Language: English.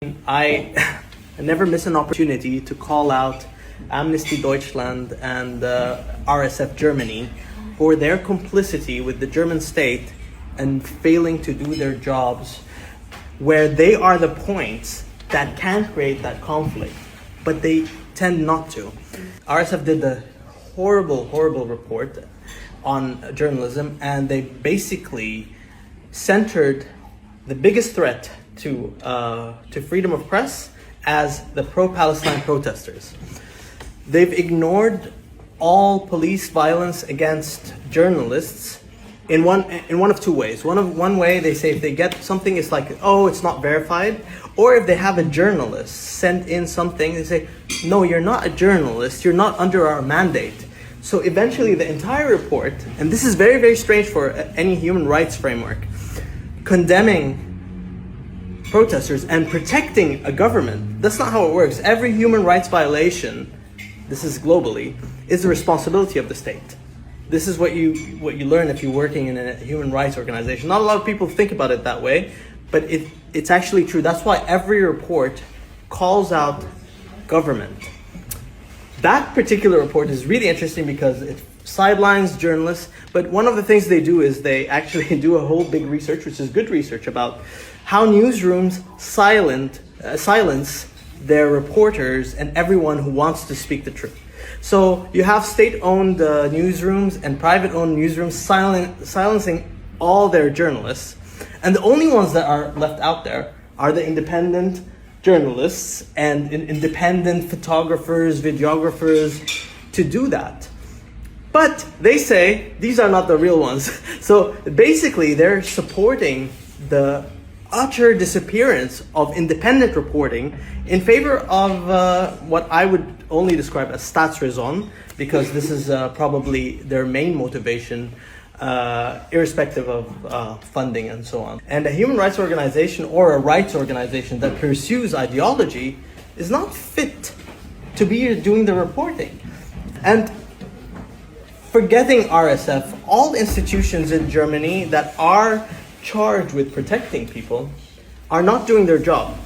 I never miss an opportunity to call out Amnesty Deutschland and RSF Germany for their complicity with the German state and failing to do their jobs, where they are the points that can create that conflict, but they tend not to. RSF did a horrible report on journalism, and they basically centered the biggest threat to freedom of press as the pro-Palestine protesters. They've ignored all police violence against journalists in one of two ways. One way, they say if they get something, it's like, oh, it's not verified. Or if they have a journalist send in something, they say, no, you're not a journalist, you're not under our mandate. So eventually the entire report, and this is very strange for any human rights framework, condemning protesters and protecting a government. That's not how it works. Every human rights violation, this is globally, is the responsibility of the state. This is what you learn if you're working in a human rights organization. Not a lot of people think about it that way, but it's actually true. That's why every report calls out government. That particular report is really interesting because it sidelines journalists, but one of the things they do is they actually do a whole big research, which is good research, about how newsrooms silence their reporters and everyone who wants to speak the truth. So you have state-owned newsrooms and private-owned newsrooms silencing all their journalists, and the only ones that are left out there are the independent journalists and independent photographers, videographers to do that. But they say these are not the real ones. So basically they're supporting the utter disappearance of independent reporting in favor of what I would only describe as Staatsräson, because this is probably their main motivation, irrespective of funding and so on. And a human rights organization or a rights organization that pursues ideology is not fit to be doing the reporting. And forgetting RSF, all institutions in Germany that are charged with protecting people are not doing their job.